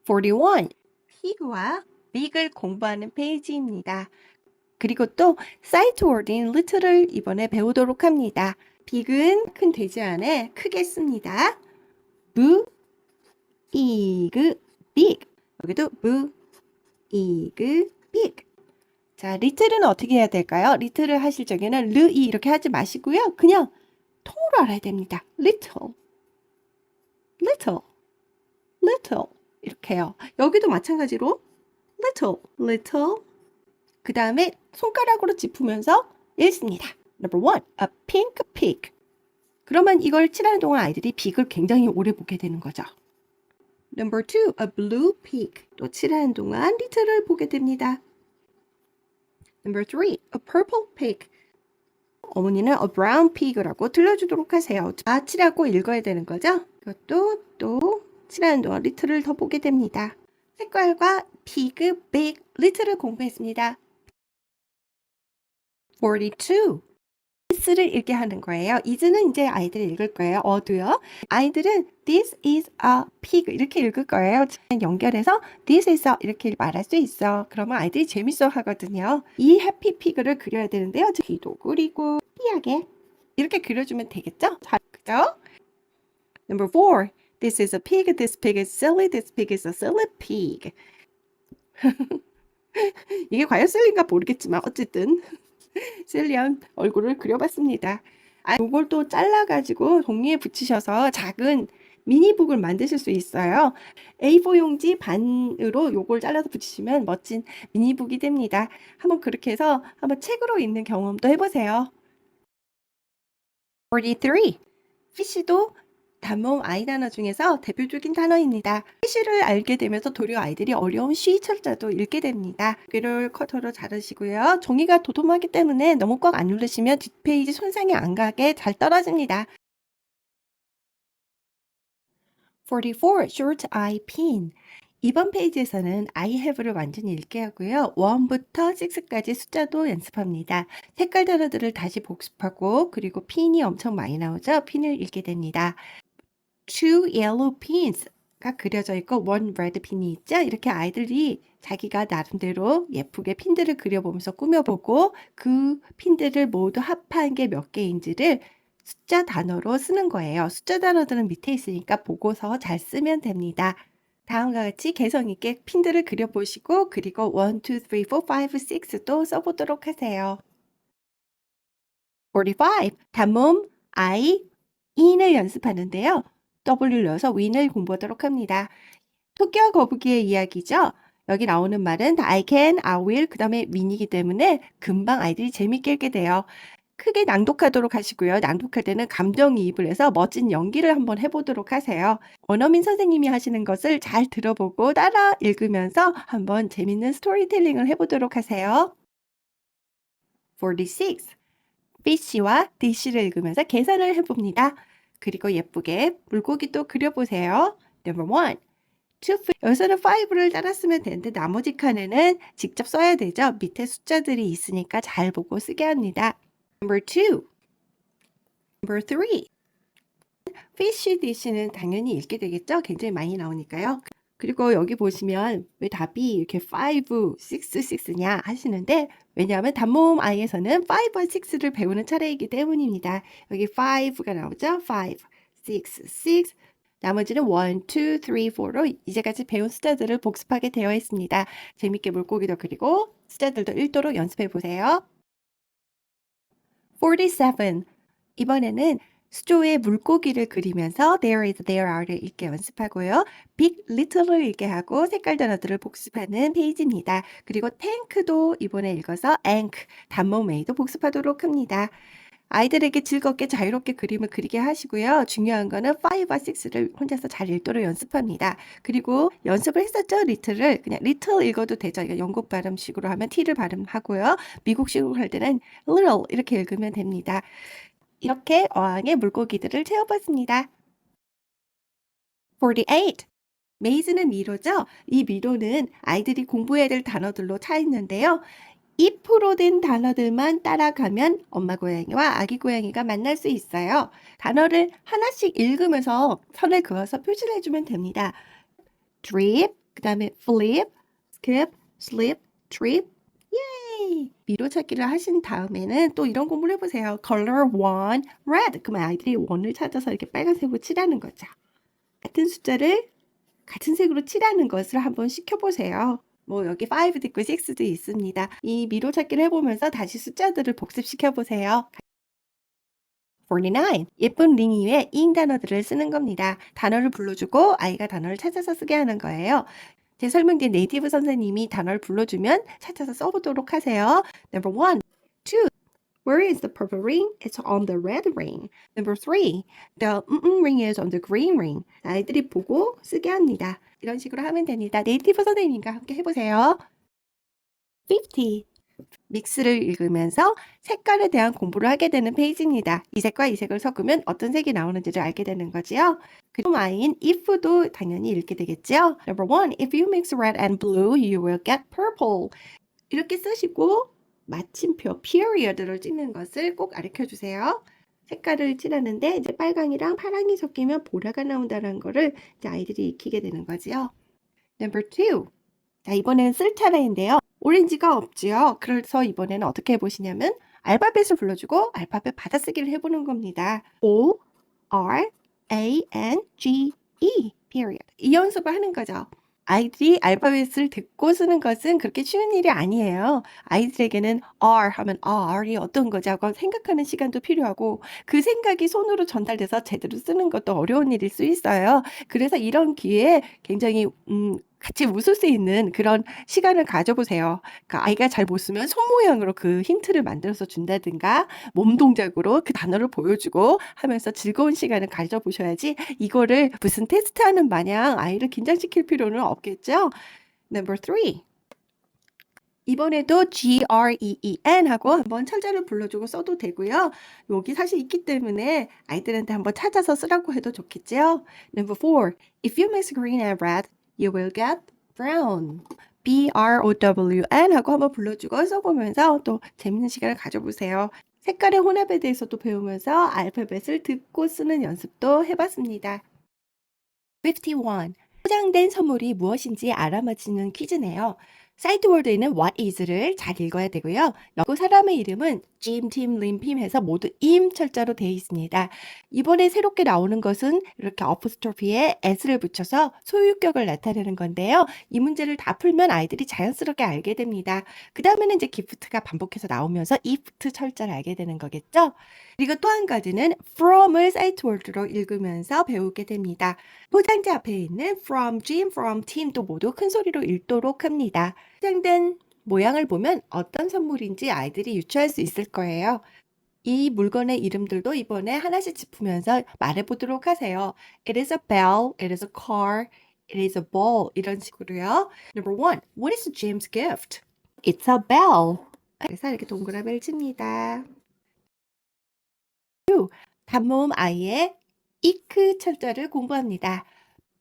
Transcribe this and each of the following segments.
41. pig와 big을 공부하는 페이지입니다. 그리고 또 사이트 워딩 little을 이번에 배우도록 합니다. big은 큰 돼지 안에 크게 씁니다. b, ig, big. 여기도 b, ig, big. 자, little은 어떻게 해야 될까요? little을 하실 적에는 르이 이렇게 하지 마시고요. 그냥 통으로 알아야 됩니다. little, little, little 이렇게요. 여기도 마찬가지로 little, little. 그 다음에 손가락으로 짚으면서 읽습니다. Number 1, a pink pig. 그러면 이걸 칠하는 동안 아이들이 빅을 굉장히 오래 보게 되는 거죠. Number 2, a blue pig. 또 칠하는 동안 리틀을 보게 됩니다. Number 3, a purple pig. 어머니는 a brown pig라고 들려주도록 하세요. 다 칠하고 읽어야 되는 거죠. 이것도 또 칠하는 동안 리틀을 더 보게 됩니다. 색깔과 pig, big, little을 공부했습니다. 42. this를 읽게 하는 거예요. is는 이제 아이들이 읽을 거예요. 어도요. 아이들은 this is a pig 이렇게 읽을 거예요. 연결해서 this is a 이렇게 말할 수 있어. 그러면 아이들이 재밌어 하거든요. 이 해피 피그를 그려야 되는데요. 귀도 그리고 삐하게 이렇게 그려주면 되겠죠? 자, 그죠? Number 4. This is a pig. This pig is silly. This pig is a silly pig. 이게 과연 silly인가 모르겠지만 어쨌든 실리한 얼굴을 그려봤습니다. 이걸 또 잘라가지고 종이에 붙이셔서 작은 미니북을 만드실 수 있어요. A4 용지 반으로 요걸 잘라서 붙이시면 멋진 미니북이 됩니다. 한번 그렇게 해서 한번 책으로 읽는 경험도 해보세요. 43. fish도 단모음 아이 단어 중에서 대표적인 단어입니다. fish를 알게 되면서 도리어 아이들이 어려운 쉬 철자도 읽게 됩니다. 귀를 커터로 자르시고요. 종이가 도톰하기 때문에 너무 꽉 안 누르시면 뒷페이지 손상이 안 가게 잘 떨어집니다. 44. short eye pin. 이번 페이지에서는 I have를 완전히 읽게 하고요. 1부터 6까지 숫자도 연습합니다. 색깔 단어들을 다시 복습하고 그리고 핀이 엄청 많이 나오죠. 핀을 읽게 됩니다. 2 yellow pins가 그려져 있고 1 red pin이 있죠. 이렇게 아이들이 자기가 나름대로 예쁘게 핀들을 그려보면서 꾸며보고 그 핀들을 모두 합한 게 몇 개인지를 숫자 단어로 쓰는 거예요. 숫자 단어들은 밑에 있으니까 보고서 잘 쓰면 됩니다. 다음과 같이 개성 있게 핀들을 그려보시고 그리고 1, 2, 3, 4, 5, 6도 써보도록 하세요. 45. 단모음 I, in을 연습하는데요. W를 넣어서 win을 공부하도록 합니다. 토끼와 거북이의 이야기죠. 여기 나오는 말은 I can, I will, 그 다음에 win이기 때문에 금방 아이들이 재밌게 읽게 돼요. 크게 낭독하도록 하시고요. 낭독할 때는 감정이입을 해서 멋진 연기를 한번 해보도록 하세요. 원어민 선생님이 하시는 것을 잘 들어보고 따라 읽으면서 한번 재밌는 스토리텔링을 해보도록 하세요. 46. fish와 dish를 읽으면서 계산을 해봅니다. 그리고 예쁘게 물고기도 그려보세요. Number 1. 여기서는 5를 따라 쓰면 되는데 나머지 칸에는 직접 써야 되죠. 밑에 숫자들이 있으니까 잘 보고 쓰게 합니다. Number 2. Number 3. fish dish는 당연히 읽게 되겠죠. 굉장히 많이 나오니까요. 그리고 여기 보시면 왜 답이 이렇게 5, 6, 6냐 하시는데 왜냐하면 단모음 I에서는 5와 6를 배우는 차례이기 때문입니다. 여기 5가 나오죠. 5, 6, 6. 나머지는 1, 2, 3, 4로 이제까지 배운 숫자들을 복습하게 되어 있습니다. 재밌게 물고기도 그리고 숫자들도 1도로 연습해 보세요. 47. 이번에는 수조에 물고기를 그리면서 there is, there are를 읽게 연습하고요. big, little을 읽게 하고 색깔 단어들을 복습하는 페이지입니다. 그리고 tank도 이번에 읽어서 ank, 단모음 A도 복습하도록 합니다. 아이들에게 즐겁게 자유롭게 그림을 그리게 하시고요. 중요한 거는 5와 6를 혼자서 잘 읽도록 연습합니다. 그리고 연습을 했었죠. little을 그냥 little 읽어도 되죠. 영국 발음식으로 하면 t를 발음하고요. 미국식으로 할 때는 little 이렇게 읽으면 됩니다. 이렇게 어항에 물고기들을 채워봤습니다. 48. maze는 미로죠. 이 미로는 아이들이 공부해야 될 단어들로 차 있는데요. if로 된 단어들만 따라가면 엄마 고양이와 아기 고양이가 만날 수 있어요. 단어를 하나씩 읽으면서 선을 그어서 표시를 해주면 됩니다. drip, 그 다음에 flip, skip, slip, trip. 예이! 미로 찾기를 하신 다음에는 또 이런 공부를 해보세요. color one, red. 그러면 아이들이 원을 찾아서 이렇게 빨간색으로 칠하는 거죠. 같은 숫자를 같은 색으로 칠하는 것을 한번 시켜보세요. 뭐 여기 5도 있고 6도 있습니다. 이 미로 찾기를 해보면서 다시 숫자들을 복습시켜보세요. 49. 예쁜 링 이외에 잉 단어들을 쓰는 겁니다. 단어를 불러주고 아이가 단어를 찾아서 쓰게 하는 거예요. 제 설명된 네이티브 선생님이 단어를 불러주면 찾아서 써보도록 하세요. Number 1, 2. Where is the purple ring? It's on the red ring. Number 3. The ring is on the green ring. 아이들이 보고 쓰게 합니다. 이런 식으로 하면 됩니다. 네이티브 선생님과 함께 해보세요. 50. 믹스를 읽으면서 색깔에 대한 공부를 하게 되는 페이지입니다. 이 색과 이 색을 섞으면 어떤 색이 나오는지를 알게 되는 거지요. 그리고 마인 if도 당연히 읽게 되겠죠. Number 1. If you mix red and blue, you will get purple. 이렇게 쓰시고 마침표 period를 찍는 것을 꼭 가르쳐 주세요. 색깔을 칠하는데 이제 빨강이랑 파랑이 섞이면 보라가 나온다는 거를 이제 아이들이 익히게 되는 거지요. Number 2. 자, 이번에는 쓸 차례인데요. 오렌지가 없지요. 그래서 이번에는 어떻게 해보시냐면 알파벳을 불러주고 알파벳 받아쓰기를 해보는 겁니다. O, R, A, N, G, E, period. 이 연습을 하는 거죠. 아이들이 알파벳을 듣고 쓰는 것은 그렇게 쉬운 일이 아니에요. 아이들에게는 R 하면 R이 어떤 거지 하고 생각하는 시간도 필요하고 그 생각이 손으로 전달돼서 제대로 쓰는 것도 어려운 일일 수 있어요. 그래서 이런 기회에 굉장히 같이 웃을 수 있는 그런 시간을 가져보세요. 그러니까 아이가 잘 못 쓰면 손 모양으로 그 힌트를 만들어서 준다든가 몸 동작으로 그 단어를 보여주고 하면서 즐거운 시간을 가져보셔야지 이거를 무슨 테스트하는 마냥 아이를 긴장시킬 필요는 없겠죠? Number 3. 이번에도 GREEN 하고 한번 철자를 불러주고 써도 되고요. 여기 사실 있기 때문에 아이들한테 한번 찾아서 쓰라고 해도 좋겠죠? Number 4. If you mix green and red, you will get brown. BROWN 하고 한번 불러주고 써보면서 또 재밌는 시간을 가져보세요. 색깔의 혼합에 대해서도 배우면서 알파벳을 듣고 쓰는 연습도 해봤습니다. 51. 포장된 선물이 무엇인지 알아맞히는 퀴즈네요. 사이트 월드에는 what is를 잘 읽어야 되고요. 여기 사람의 이름은 짐, 팀, 림, 핌 해서 모두 임 철자로 되어 있습니다. 이번에 새롭게 나오는 것은 이렇게 어포스트로피에 s를 붙여서 소유격을 나타내는 건데요. 이 문제를 다 풀면 아이들이 자연스럽게 알게 됩니다. 그 다음에는 이제 기프트가 반복해서 나오면서 이프트 철자를 알게 되는 거겠죠. 그리고 또 한 가지는 from을 사이트 월드로 읽으면서 배우게 됩니다. 포장지 앞에 있는 from Jim, from Tim도 모두 큰 소리로 읽도록 합니다. 포장된 모양을 보면 어떤 선물인지 아이들이 유추할 수 있을 거예요. 이 물건의 이름들도 이번에 하나씩 짚으면서 말해보도록 하세요. It is a bell, it is a car, it is a ball 이런 식으로요. Number 1. What is Jim's gift? It's a bell. 그래서 이렇게 동그라미를 칩니다. 2. 단모음 I의 이크 철자를 공부합니다.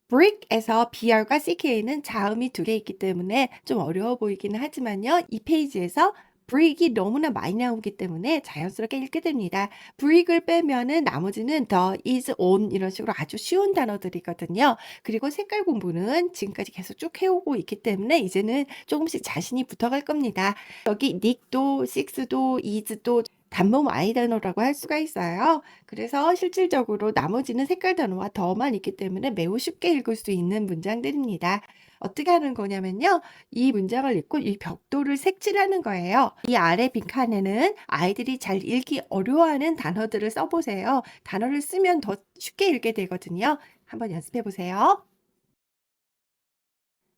brick에서 br과 ck는 자음이 두 개 있기 때문에 좀 어려워 보이기는 하지만요. 이 페이지에서 brick이 너무나 많이 나오기 때문에 자연스럽게 읽게 됩니다. brick을 빼면은 나머지는 the, is, on 이런 식으로 아주 쉬운 단어들이거든요. 그리고 색깔 공부는 지금까지 계속 쭉 해오고 있기 때문에 이제는 조금씩 자신이 붙어갈 겁니다. 여기 nick도, six도, is도 단모음 I 단어라고 할 수가 있어요. 그래서 실질적으로 나머지는 색깔 단어와 더만 있기 때문에 매우 쉽게 읽을 수 있는 문장들입니다. 어떻게 하는 거냐면요. 이 문장을 읽고 이 벽돌을 색칠하는 거예요. 이 아래 빈칸에는 아이들이 잘 읽기 어려워하는 단어들을 써보세요. 단어를 쓰면 더 쉽게 읽게 되거든요. 한번 연습해 보세요.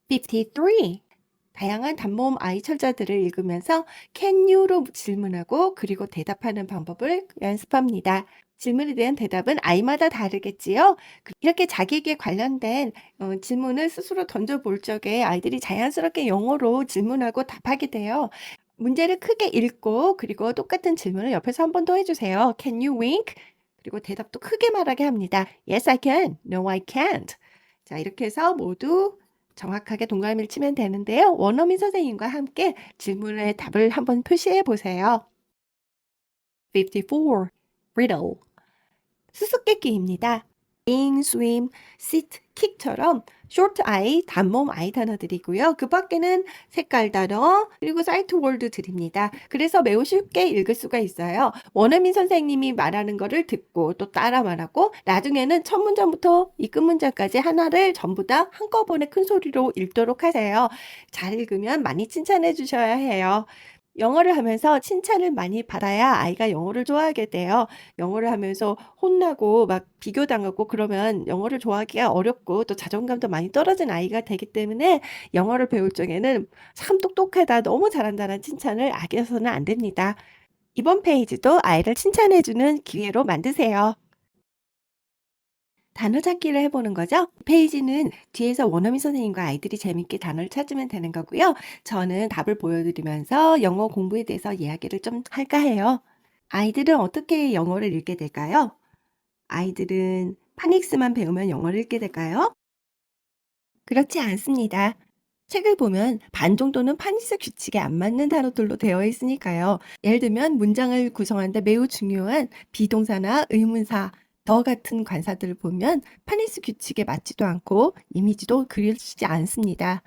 53. 다양한 단모음 I 철자들을 읽으면서 can you로 질문하고 그리고 대답하는 방법을 연습합니다. 질문에 대한 대답은 아이마다 다르겠지요. 이렇게 자기에게 관련된 질문을 스스로 던져볼 적에 아이들이 자연스럽게 영어로 질문하고 답하게 돼요. 문제를 크게 읽고 그리고 똑같은 질문을 옆에서 한 번 더 해주세요. Can you wink? 그리고 대답도 크게 말하게 합니다. Yes, I can. No, I can't. 자, 이렇게 해서 모두 정확하게 동그라미를 치면 되는데요. 원어민 선생님과 함께 질문의 답을 한번 표시해 보세요. 54. Riddle. 수수께끼입니다. sing, swim, sit, kick처럼 short I, 단모음 I 단어들이고요. 그 밖에는 색깔 단어, 그리고 사이트 월드 드립니다. 그래서 매우 쉽게 읽을 수가 있어요. 원어민 선생님이 말하는 거를 듣고 또 따라 말하고 나중에는 첫 문장부터 이 끝 문장까지 하나를 전부 다 한꺼번에 큰 소리로 읽도록 하세요. 잘 읽으면 많이 칭찬해 주셔야 해요. 영어를 하면서 칭찬을 많이 받아야 아이가 영어를 좋아하게 돼요. 영어를 하면서 혼나고 막 비교당하고 그러면 영어를 좋아하기가 어렵고 또 자존감도 많이 떨어진 아이가 되기 때문에 영어를 배울 적에는 참 똑똑하다, 너무 잘한다는 칭찬을 악여서는 안 됩니다. 이번 페이지도 아이를 칭찬해 주는 기회로 만드세요. 단어 찾기를 해보는 거죠. 페이지는 뒤에서 원어민 선생님과 아이들이 재밌게 단어를 찾으면 되는 거고요. 저는 답을 보여드리면서 영어 공부에 대해서 이야기를 좀 할까 해요. 아이들은 어떻게 영어를 읽게 될까요? 아이들은 파닉스만 배우면 영어를 읽게 될까요? 그렇지 않습니다. 책을 보면 반 정도는 파닉스 규칙에 안 맞는 단어들로 되어 있으니까요. 예를 들면 문장을 구성하는데 매우 중요한 비동사나 의문사, 더 같은 관사들을 보면 파닉스 규칙에 맞지도 않고 이미지도 그려지지 않습니다.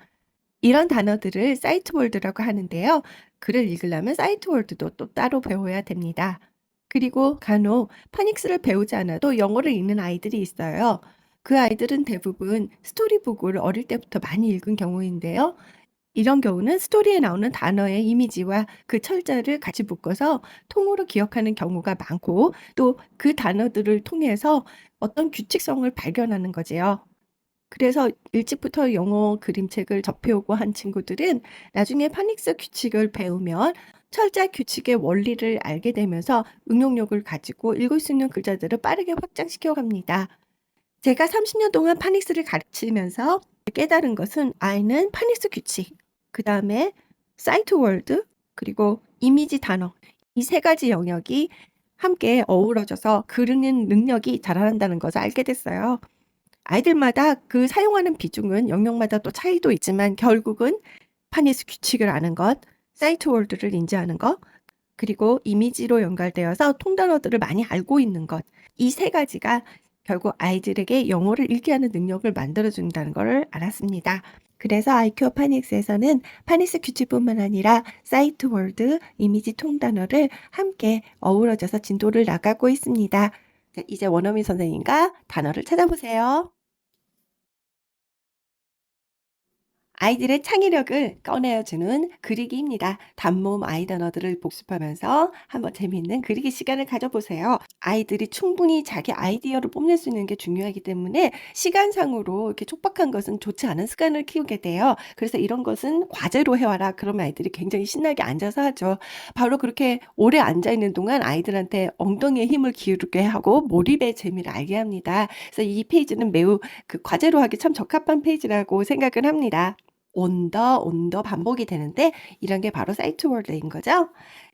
이런 단어들을 사이트 월드라고 하는데요. 글을 읽으려면 사이트 월드도 또 따로 배워야 됩니다. 그리고 간혹 파닉스를 배우지 않아도 영어를 읽는 아이들이 있어요. 그 아이들은 대부분 스토리북을 어릴 때부터 많이 읽은 경우인데요. 이런 경우는 스토리에 나오는 단어의 이미지와 그 철자를 같이 묶어서 통으로 기억하는 경우가 많고 또 그 단어들을 통해서 어떤 규칙성을 발견하는 거지요. 그래서 일찍부터 영어 그림책을 접해오고 한 친구들은 나중에 파닉스 규칙을 배우면 철자 규칙의 원리를 알게 되면서 응용력을 가지고 읽을 수 있는 글자들을 빠르게 확장시켜 갑니다. 제가 30년 동안 파닉스를 가르치면서 깨달은 것은 아이는 파닉스 규칙, 그 다음에 사이트 월드, 그리고 이미지 단어, 이 세 가지 영역이 함께 어우러져서 그리는 능력이 자라난다는 것을 알게 됐어요. 아이들마다 그 사용하는 비중은 영역마다 또 차이도 있지만 결국은 파닉스 규칙을 아는 것, 사이트 월드를 인지하는 것, 그리고 이미지로 연결되어서 통단어들을 많이 알고 있는 것, 이 세 가지가 결국 아이들에게 영어를 읽게 하는 능력을 만들어준다는 것을 알았습니다. 그래서 IQ 파닉스에서는 파닉스 규칙뿐만 아니라 사이트 월드, 이미지 통단어를 함께 어우러져서 진도를 나가고 있습니다. 자, 이제 원어민 선생님과 단어를 찾아보세요. 아이들의 창의력을 꺼내어주는 그리기입니다. 단모음 아이 단어들을 복습하면서 한번 재미있는 그리기 시간을 가져보세요. 아이들이 충분히 자기 아이디어를 뽐낼 수 있는 게 중요하기 때문에 시간상으로 이렇게 촉박한 것은 좋지 않은 습관을 키우게 돼요. 그래서 이런 것은 과제로 해와라. 그러면 아이들이 굉장히 신나게 앉아서 하죠. 바로 그렇게 오래 앉아있는 동안 아이들한테 엉덩이에 힘을 기울게 하고 몰입의 재미를 알게 합니다. 그래서 이 페이지는 매우 그 과제로 하기 참 적합한 페이지라고 생각을 합니다. 온더 반복이 되는데 이런 게 바로 사이트 월드인 거죠.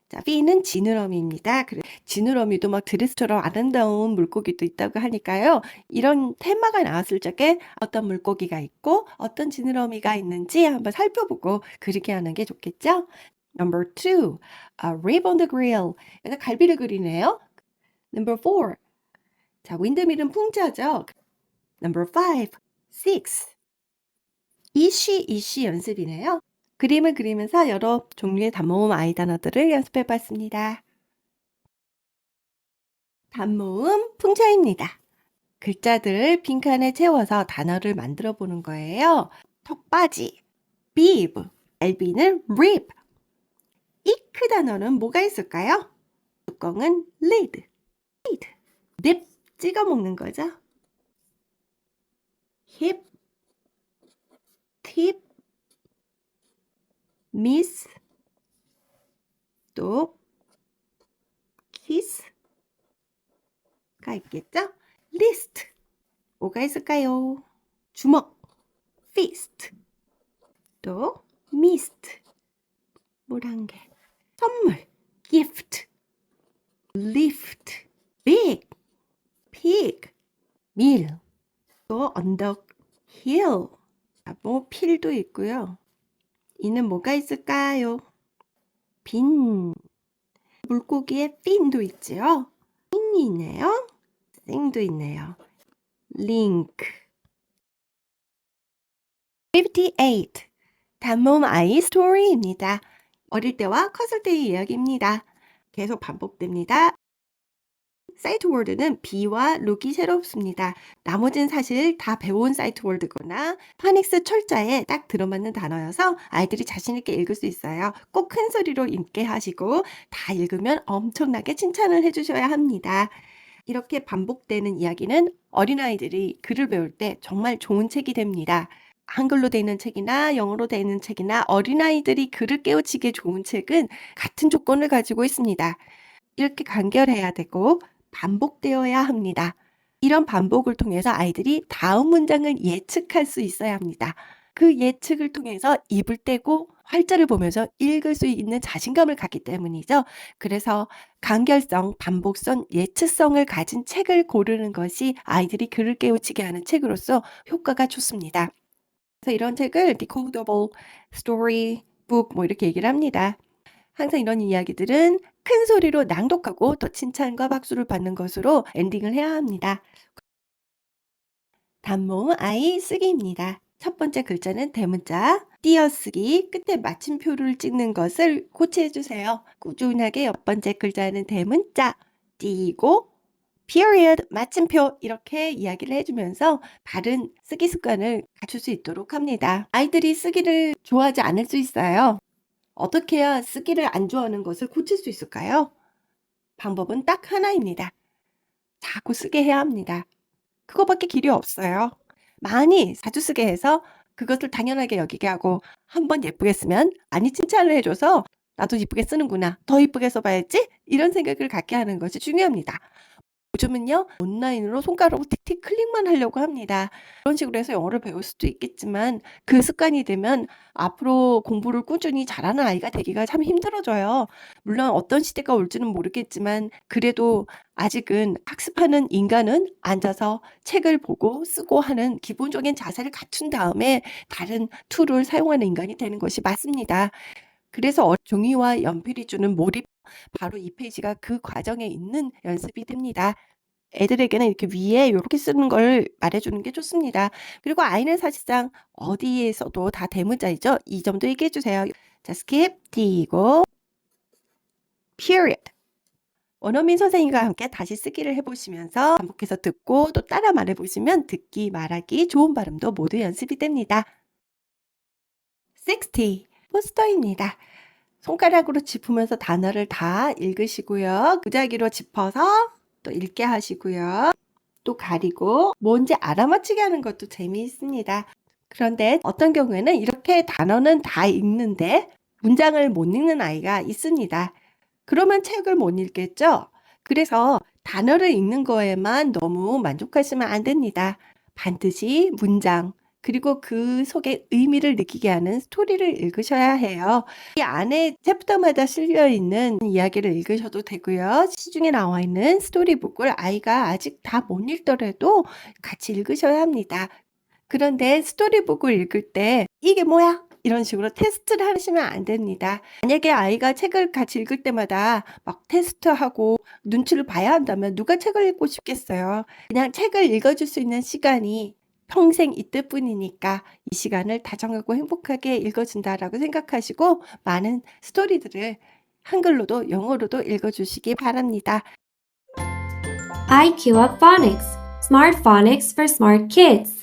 자, B는 지느러미입니다. 지느러미도 막 드레스처럼 아름다운 물고기도 있다고 하니까요. 이런 테마가 나왔을 적에 어떤 물고기가 있고 어떤 지느러미가 있는지 한번 살펴보고 그리게 하는 게 좋겠죠. Number 2, a rib on the grill. 그래서 갈비를 그리네요. Number 4, 자, 윈드밀은 풍자죠. Number 5, six. 이쉬 연습이네요. 그림을 그리면서 여러 종류의 단모음 아이 단어들을 연습해 봤습니다. 단모음 풍자입니다. 글자들을 빈칸에 채워서 단어를 만들어 보는 거예요. 턱받이, bib, 갈비는 rib. 이크 단어는 뭐가 있을까요? 뚜껑은 lid, 립 찍어 먹는 거죠. hip, tip, miss, 또 kiss 가 있겠죠? list, 뭐가 있을까요? 주먹, fist, 또 mist, 물 한 개, 선물, gift, lift, big, pig, meal, 또 언덕, hill, 뭐 필도 있고요. 이는 뭐가 있을까요? 빈, 물고기의 fin도 있지요. 핀이 있네요. 생도 있네요. link. 58. 단모음 아이 스토리입니다. 어릴 때와 컸을 때의 이야기입니다. 계속 반복됩니다. 사이트 월드는 B와 룩이 새롭습니다. 나머지는 사실 다 배운 사이트 월드거나 파닉스 철자에 딱 들어맞는 단어여서 아이들이 자신 있게 읽을 수 있어요. 꼭 큰 소리로 읽게 하시고 다 읽으면 엄청나게 칭찬을 해주셔야 합니다. 이렇게 반복되는 이야기는 어린아이들이 글을 배울 때 정말 좋은 책이 됩니다. 한글로 되어 있는 책이나 영어로 되어 있는 책이나 어린아이들이 글을 깨우치기에 좋은 책은 같은 조건을 가지고 있습니다. 이렇게 간결해야 되고 반복되어야 합니다. 이런 반복을 통해서 아이들이 다음 문장을 예측할 수 있어야 합니다. 그 예측을 통해서 입을 떼고 활자를 보면서 읽을 수 있는 자신감을 갖기 때문이죠. 그래서 간결성, 반복성, 예측성을 가진 책을 고르는 것이 아이들이 글을 깨우치게 하는 책으로서 효과가 좋습니다. 그래서 이런 책을 decodable story book 뭐 이렇게 얘기를 합니다. 항상 이런 이야기들은 큰 소리로 낭독하고 또 칭찬과 박수를 받는 것으로 엔딩을 해야 합니다. 단모음 아이 쓰기입니다. 첫 번째 글자는 대문자, 띄어쓰기, 끝에 마침표를 찍는 것을 고치해주세요. 꾸준하게 첫 번째 글자는 대문자, 띄고, period, 마침표 이렇게 이야기를 해주면서 바른 쓰기 습관을 갖출 수 있도록 합니다. 아이들이 쓰기를 좋아하지 않을 수 있어요. 어떻게 해야 쓰기를 안 좋아하는 것을 고칠 수 있을까요? 방법은 딱 하나입니다. 자꾸 쓰게 해야 합니다. 그거밖에 길이 없어요. 많이 자주 쓰게 해서 그것을 당연하게 여기게 하고 한번 예쁘게 쓰면 많이 칭찬을 해줘서 나도 이쁘게 쓰는구나. 더 이쁘게 써봐야지. 이런 생각을 갖게 하는 것이 중요합니다. 요즘은요 온라인으로 손가락으로 틱틱 클릭만 하려고 합니다. 그런 식으로 해서 영어를 배울 수도 있겠지만 그 습관이 되면 앞으로 공부를 꾸준히 잘하는 아이가 되기가 참 힘들어져요. 물론 어떤 시대가 올지는 모르겠지만 그래도 아직은 학습하는 인간은 앉아서 책을 보고 쓰고 하는 기본적인 자세를 갖춘 다음에 다른 툴을 사용하는 인간이 되는 것이 맞습니다. 그래서 종이와 연필이 주는 몰입, 바로 이 페이지가 그 과정에 있는 연습이 됩니다. 애들에게는 이렇게 위에 이렇게 쓰는 걸 말해주는 게 좋습니다. 그리고 아이는 사실상 어디에서도 다 대문자이죠. 이 점도 얘기해 주세요. 자, skip, 띄고, period. 원어민 선생님과 함께 다시 쓰기를 해보시면서 반복해서 듣고 또 따라 말해보시면 듣기, 말하기, 좋은 발음도 모두 연습이 됩니다. 60. 포스터입니다. 손가락으로 짚으면서 단어를 다 읽으시고요. 무작위로 짚어서 또 읽게 하시고요. 또 가리고 뭔지 알아맞히게 하는 것도 재미있습니다. 그런데 어떤 경우에는 이렇게 단어는 다 읽는데 문장을 못 읽는 아이가 있습니다. 그러면 책을 못 읽겠죠? 그래서 단어를 읽는 거에만 너무 만족하시면 안 됩니다. 반드시 문장, 그리고 그 속에 의미를 느끼게 하는 스토리를 읽으셔야 해요. 이 안에 챕터마다 실려 있는 이야기를 읽으셔도 되고요. 시중에 나와 있는 스토리북을 아이가 아직 다 못 읽더라도 같이 읽으셔야 합니다. 그런데 스토리북을 읽을 때 이게 뭐야? 이런 식으로 테스트를 하시면 안 됩니다. 만약에 아이가 책을 같이 읽을 때마다 막 테스트하고 눈치를 봐야 한다면 누가 책을 읽고 싶겠어요. 그냥 책을 읽어줄 수 있는 시간이 평생 이때 뿐이니까 이 시간을 다정하고 행복하게 읽어준다라고 생각하시고 많은 스토리들을 한글로도 영어로도 읽어주시기 바랍니다. IQ Up Phonics, Smart Phonics for Smart Kids.